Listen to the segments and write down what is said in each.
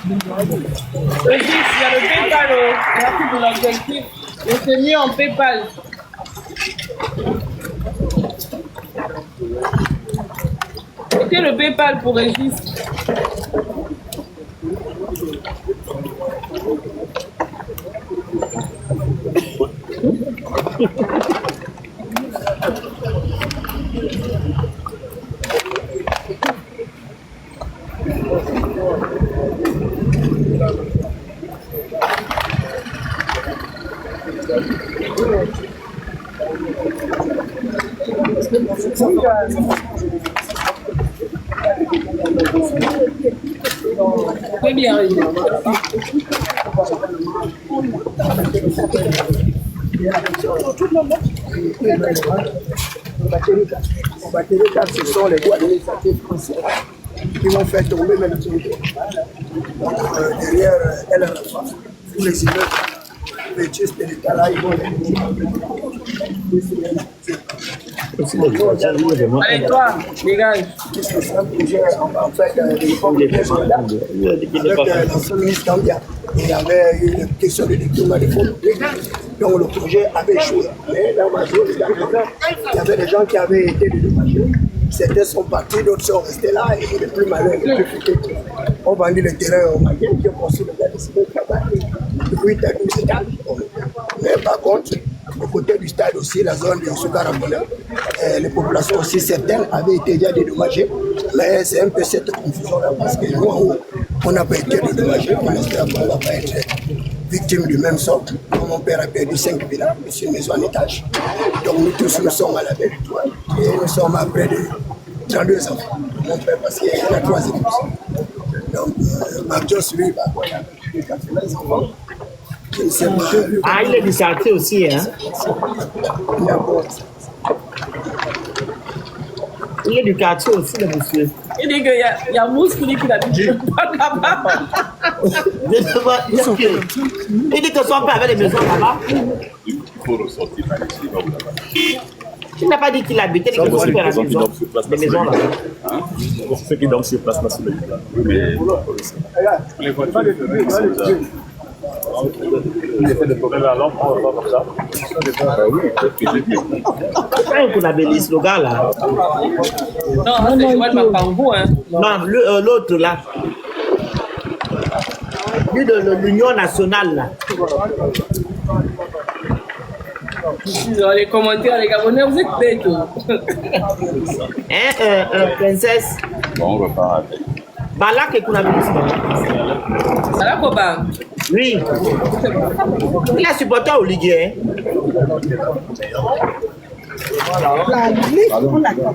Régis, il y a le PayPal. Merci pour l'objectif. Mais c'est mieux en PayPal. C'était le PayPal pour Régis. Oui, bien, oui. Ce sont les lois administratives françaises qui vont faire tomber même derrière elle, tous les immeubles, les tistes de l'État là, ils vont Allez, toi, dégage. C'est un projet en fait de l'époque avec l'ancien ministre Gambia. Il y avait une question de détournement des fonds publics, donc le projet avait échoué. Mais dans ma zone, il y avait des gens qui avaient été dédommagés. Certains sont partis, d'autres sont restés là, et les plus malins, les plus futés, ont vendu le terrain aux Maliens qui ont construit le bâtiment de depuis 12 étages. Mais par contre, au côté du stade aussi, la zone de Soukarambona, les populations aussi, certaines avaient été déjà dédommagées. Mais c'est un peu cette confusion-là, parce que nous, en haut, on n'a pas été dédommagés. On espère qu'on ne va pas être victime du même sort. Mon père a perdu 5 villas, sur une maison en étage. Donc nous tous, nous sommes à la belle étoile. Et nous sommes à près de 32 enfants. Mon père, parce qu'il y a 3 épouses. Donc, Marjos, lui, il a 80 enfants. Ah, il est du quartier aussi, hein? Il est du quartier aussi, le monsieur. Il dit qu'il y a Mousse qui dit qu'il habite là-bas. Il dit que son père avait des maisons là-bas. Il faut ressortir par ici. Il n'a pas dit qu'il habitait, il dit que son père avait des maisons là-bas. Pour ceux qui dorment sur place, là, sur le plan. Oui, mais les voitures, il essaie de tourner la lampe, on va comme ça. C'est un Kounabélis, le gars là. Non, c'est Joël Mapango, hein. Non, l'autre là. Lui de l'Union nationale là. Dans les commentaires, les Gabonais, vous êtes bêtes. Princesse. Bon, on repart avec. Balak et Kounabélis. Balak Oba. Oui. Il a supporté au Ligue, hein. La liste, on l'attend.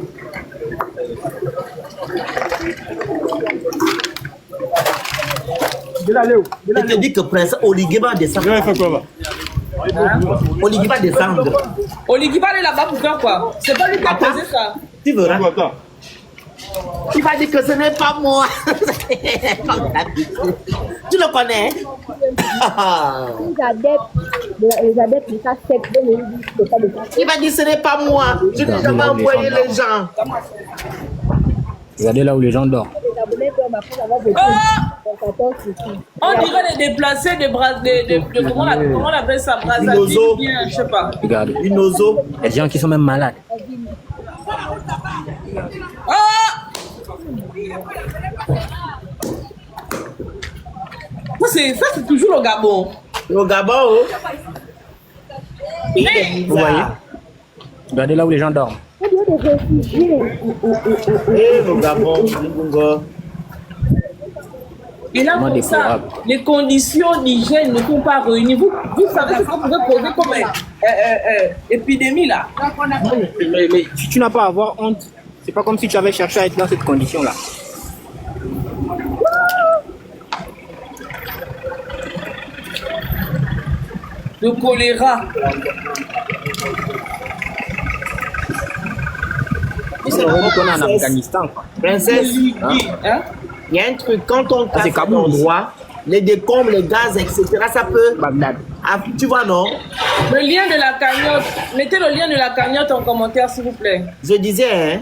Je te dis que Prince Oligui va descendre. Oligui va descendre. Oligui va aller là-bas pour faire quoi? C'est pas lui qui a posé ça. Tu verras. Il va dire que ce n'est pas moi. Tu le connais? Les adeptes de ça secte, Il va dire ce n'est pas moi. Je ne vais pas envoyer les gens. Regardez là où les gens dorment. On dirait les déplacés de comment on appelle ça? Brazzaville, bien, je sais pas. Regarde. Une ozo. Il y a des gens qui sont même malades. Ça, c'est toujours le Gabon. Le Gabon, oh. Vous voyez? Regardez là où les gens dorment. Eh, le Gabon, Et là, comme ça, les conditions d'hygiène ne sont pas réunies. Vous savez ce que vous pouvez poser comme épidémie là. Mais tu n'as pas à avoir honte. C'est pas comme si tu avais cherché à être dans cette condition-là. Le choléra. C'est vraiment qu'on est en Afghanistan. Princesse, Hein? il y a un truc, quand on casse un endroit, les décombres, les gaz, etc., ça peut... Bagdad. Ah, tu vois, non? Le lien de la cagnotte. Mettez le lien de la cagnotte en commentaire, s'il vous plaît. Je disais, hein,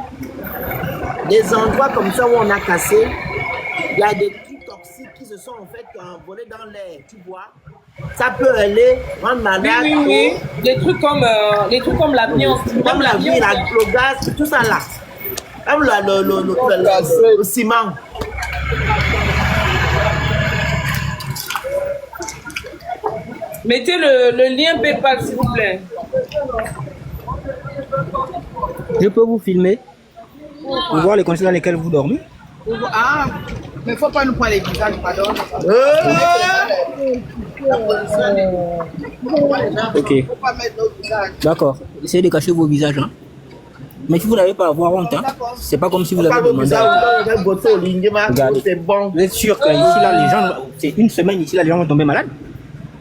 des endroits comme ça où on a cassé, il y a des trucs toxiques qui se sont en fait envolés dans l'air, tu vois. Ça peut aller rendre malade. Oui. Des trucs comme l'amiante. Comme la vie, le gaz, tout ça là. Même le ciment. Mettez le lien PayPal, s'il vous plaît. Je peux vous filmer pour voir les conditions dans lesquelles vous dormez. Ah, mais il ne faut pas nous prendre les visages, pardon. Ok. Il ne faut pas mettre nos visages. D'accord. Essayez de cacher vos visages. Hein. Mais si vous n'avez pas à avoir honte, hein. C'est pas comme si vous avez demandé. Regardez. C'est bon. Vous êtes sûr que ici, là, les gens, c'est une semaine ici, là, les gens vont tomber malades.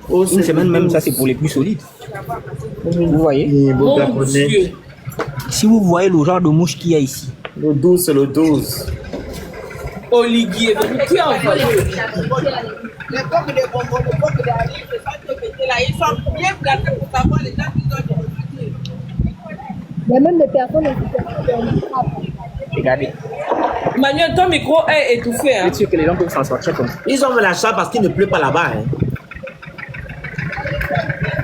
Une semaine même, ça c'est pour les plus solides. Vous voyez? Mon Dieu. Si vous voyez le genre de mouche qu'il y a ici. Le 12, c'est le 12. Olivier, qui a envoyé? Les coques des bonbons, les coques des alliés, c'est ça que pété là. Ils sont bien placés pour savoir les gens qui ont des voitures. Il y a même des personnes qui sont Regardez. Manuel, ton micro est étouffé. Hein? Vous êtes sûr que les gens peuvent s'en sortir comme ça? Ils ont fait la chasse parce qu'il ne pleut pas là-bas. Hein.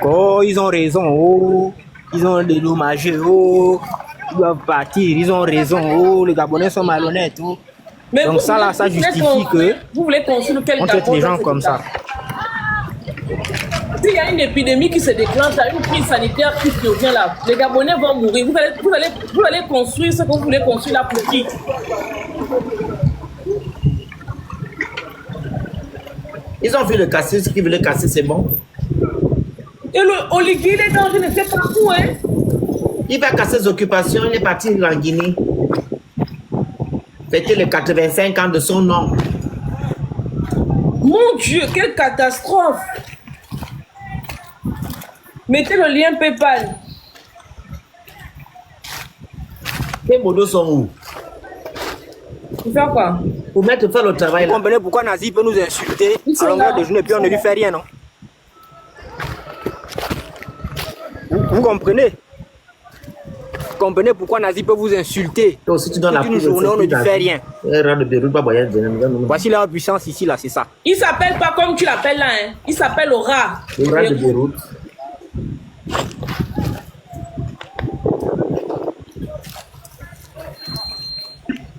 Oh, ils ont raison. Oh, ils ont dédommagé. Oh, ils doivent partir. Ils ont raison. Oh, les Gabonais sont malhonnêtes. Oh. Mais donc ça là, ça justifie que vous voulez construire quel on traite les gens comme ça. S'il y a une épidémie qui se déclenche, une crise sanitaire qui survient là, les Gabonais vont mourir. Vous allez construire ce que vous voulez construire là pour qui? Ils ont vu le casser, ce qu'ils voulaient casser, c'est bon. Et le Olivier, il est dans je ne sais pas où, hein? Il va casser ses occupations, il est parti en Guinée. Fêter les 85 ans de son nom. Mon Dieu, quelle catastrophe! Mettez le lien PayPal. Les modos sont où? Pour faire quoi? Pour mettre faire le travail Vous là. comprenez pourquoi Nazi peut nous insulter à longueur de journée et puis on ne lui fait rien, non? Vous comprenez? Vous comprenez pourquoi Nazi peut vous insulter? Donc, si tu donnes toute une journée, on ne lui fait rien. Voici leur puissance ici, là, c'est ça. Il s'appelle pas comme tu l'appelles là, hein. Il s'appelle le rat. Le rat de Beyrouth.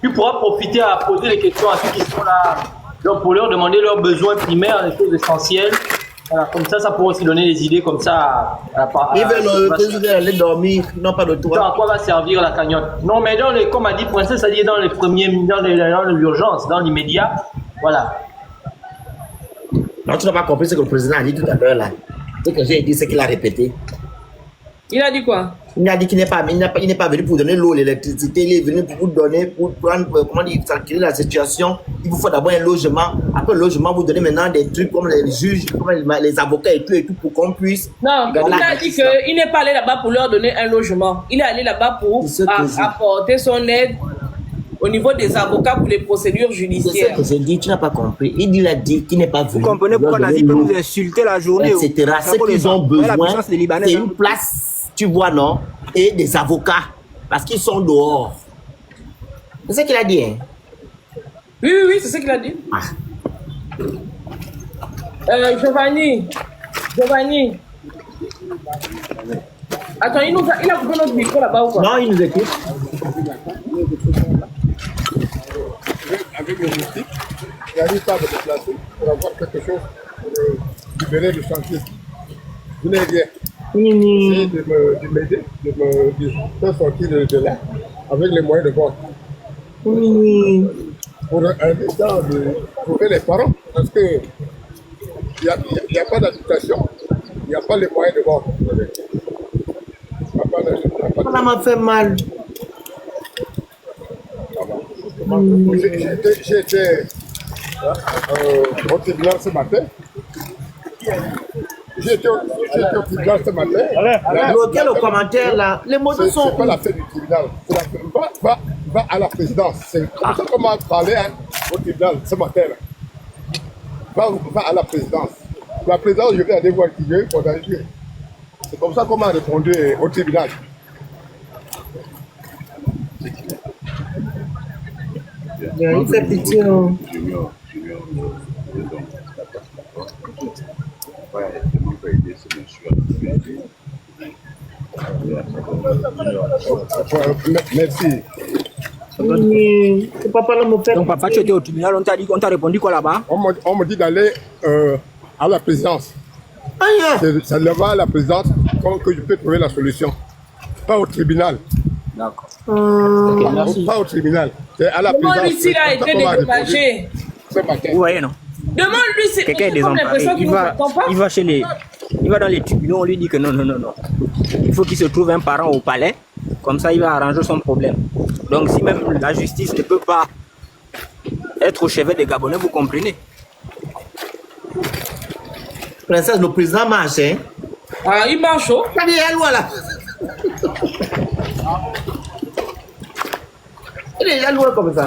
Tu pourras profiter à poser les questions à ceux qui sont là, donc pour leur demander leurs besoins primaires, les choses essentielles. Voilà, comme ça pourra aussi donner des idées comme ça. Ils veulent aller dormir, non pas de toi. À quoi va servir la cagnotte? Non, mais dans les, comme a dit Princesse, ça dit dans les premiers, dans l'urgence, dans l'immédiat. Voilà. Non, tu n'as pas compris ce que le président a dit tout à l'heure là. Ce que j'ai dit, c'est qu'il a répété. Il a dit quoi? Il a dit qu'il n'est pas venu pour donner l'eau, l'électricité, il est venu pour vous donner, pour prendre, comment dire, tranquilliser la situation. Il vous faut d'abord un logement. Après le logement, vous donnez maintenant des trucs comme les juges, comme les avocats et tout pour qu'on puisse. Non, il a dit qu'il n'est pas allé là-bas pour leur donner un logement. Il est allé là-bas pour apporter son aide au niveau des avocats pour les procédures judiciaires. C'est ce que j'ai dit, tu n'as pas compris. Il a dit qu'il n'est pas venu. Vous comprenez pourquoi Nazi peut nous insulter la journée, etc. Ce qu'ils ont besoin, c'est une place. Tu vois, non? Et des avocats. Parce qu'ils sont dehors. C'est ce qu'il a dit, hein? Oui, c'est ce qu'il a dit. Ah. Giovanni. Attends, il a coupé notre micro là-bas ou quoi? Non, il nous écoute. Avec le logistique, il n'arrive pas à me déplacer pour avoir quelque chose pour libérer le chantier. Vous n'avez rien. Essayez de m'aider, de me faire sortir de là avec les moyens de vente. Pour un temps de trouver les parents, parce que il n'y a pas d'habitation, il n'y a pas les moyens de vente. Ça m'a fait mal. J'étais au tribunal ce matin. J'étais au tribunal ce matin. Bloquez le commentaire là. Les mots sont. C'est pas la fête du tribunal. Va à la présidence. C'est comme ça qu'on m'a parlé au tribunal ce matin. Va à la présidence. La présidence, je vais aller voir qui veut pour arriver. C'est comme ça qu'on m'a répondu au tribunal. Il fait pitié. Merci. Donc, papa, tu étais au tribunal, on t'a répondu quoi là-bas? On me dit d'aller à la présidence. C'est devant la présidence que je peux trouver la solution. Pas au tribunal. D'accord. Ok, merci. Pas au tribunal. C'est à la présidence. Demande-lui s'il a été dédommagé. Vous voyez, non? Demande-lui si quelqu'un est désemparé. Il va dans les tribunaux, on lui dit que non. Il faut qu'il se trouve un parent au palais. Comme ça, il va arranger son problème. Donc, si même la justice ne peut pas être au chevet des Gabonais, vous comprenez? Princesse, le président marche, hein? Ah, il marche, oh? Il est loin là. Il est loin comme ça.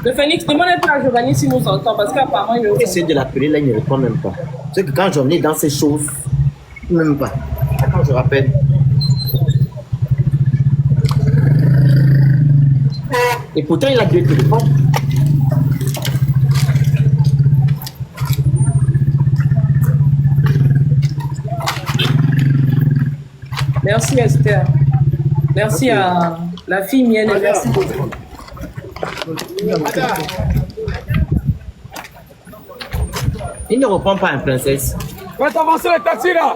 Le Phoenix, demande à Giovanni s'il nous entend, parce qu'apparemment, il essaie de l'appeler, là, il ne répond même pas. C'est que quand j'en ai dans ces choses, même pas. Quand je rappelle. Et pourtant, il a deux téléphones. Merci Esther. Merci à la fille mienne. Merci beaucoup. Il ne reprend pas, une princesse. Faites avancer les taxis là.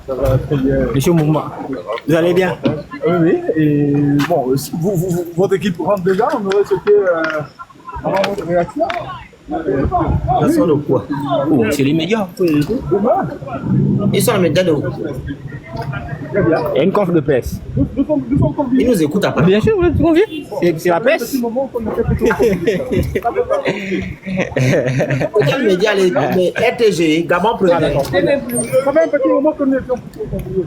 Ça va très bien. Monsieur Mouma, vous allez bien? Oui, et bon, si votre équipe rentre déjà, on aurait souhaité avoir votre réaction. Ils sont de quoi? Oh, c'est les médias. Ils sont les médias de où? Il y a une conf de presse. Ils nous écoutent après. Bien sûr, vous êtes conviés. C'est la presse. Les médias, les RTG, Gabon Premier. Ça fait un petit moment qu'on est.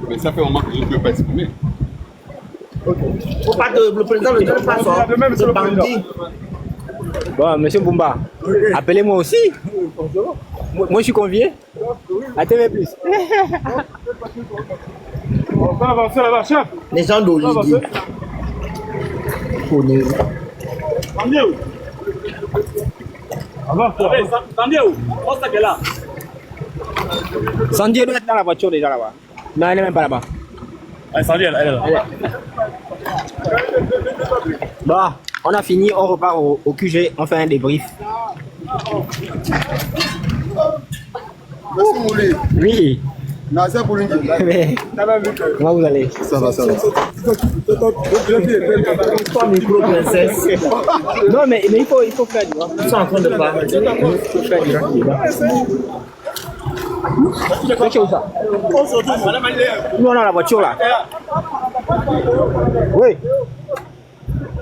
Mais ça fait un moment que je ne peux pas exprimer. Faut pas de, le président ne donne pas ça. Le bandit. Bon, monsieur Bumba, appelez-moi aussi. Moi, je suis convié à TV+. On va avancer là-bas, chef. Les gens d'Olivier. Connais. Sandy doit être dans la voiture déjà là-bas. Non, elle n'est même pas là-bas. Sandy, elle est là. Bon, on a fini, on repart au QG, on fait un débrief. Oui. Mais, comment vous allez? Ça va. Pas micro, princesse. Non, mais il faut faire du rap. Ils sont en train de parler. Il faut faire du rap. Qu'est-ce que c'est ça? Nous, on a la voiture là. Oui.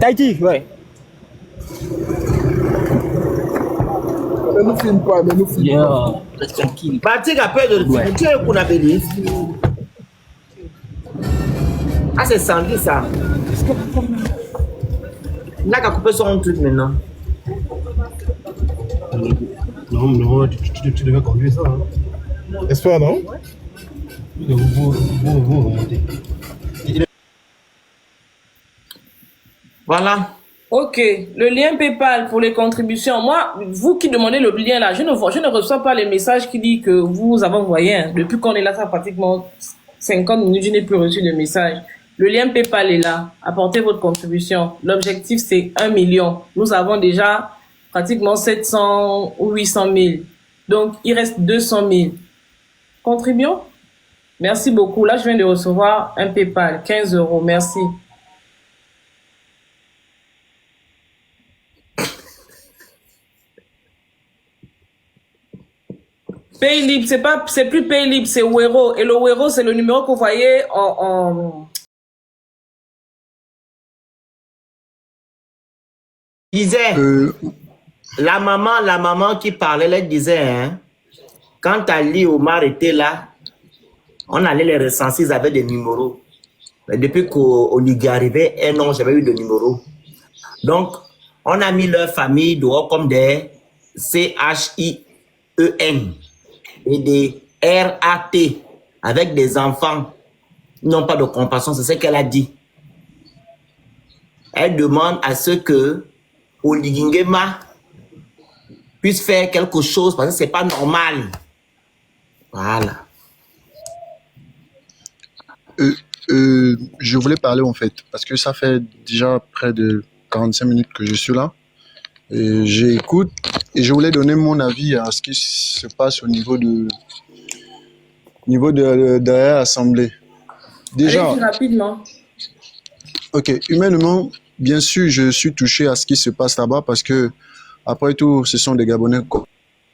Tahiti, oui. Ne nous filme pas, ne nous filme pas. Reste tranquille. Parti après de tu es pour la bénisse. Ah, c'est Sandy ça. Il n'a qu'à couper son truc maintenant. Non, tu devais conduire ça. Hein. Espoir, non? Vous remontez. Voilà. Ok, le lien PayPal pour les contributions. Moi, vous qui demandez le lien là, je ne reçois pas les messages qui disent que vous avez envoyé. Hein. Depuis qu'on est là, ça fait pratiquement 50 minutes, je n'ai plus reçu de message. Le lien PayPal est là. Apportez votre contribution. L'objectif, c'est 1 million. Nous avons déjà pratiquement 700 ou 800 000. Donc, il reste 200 000. Contribuons. Merci beaucoup. Là, je viens de recevoir un PayPal, 15 €. Merci. Paylib, c'est plus Paylib, c'est Wero. Et le Wero, c'est le numéro que vous voyez Disait, la maman qui parlait, elle disait, hein, quand Ali Omar était là, on allait les recenser, ils avaient des numéros. Mais depuis qu'on y est arrivé, elles n'ont jamais eu de numéro. Donc, on a mis leur famille dehors comme des CHIEN et des RAT avec des enfants. Ils n'ont pas de compassion, c'est ce qu'elle a dit. Elle demande à ce que Oligingema puisse faire quelque chose parce que c'est pas normal. Voilà. Je voulais parler en fait, parce que ça fait déjà près de 45 minutes que je suis là. Et j'écoute et je voulais donner mon avis à ce qui se passe au niveau de l'Assemblée. Déjà, allez rapidement. ok, humainement, bien sûr, je suis touché à ce qui se passe là-bas parce que, après tout, ce sont des Gabonais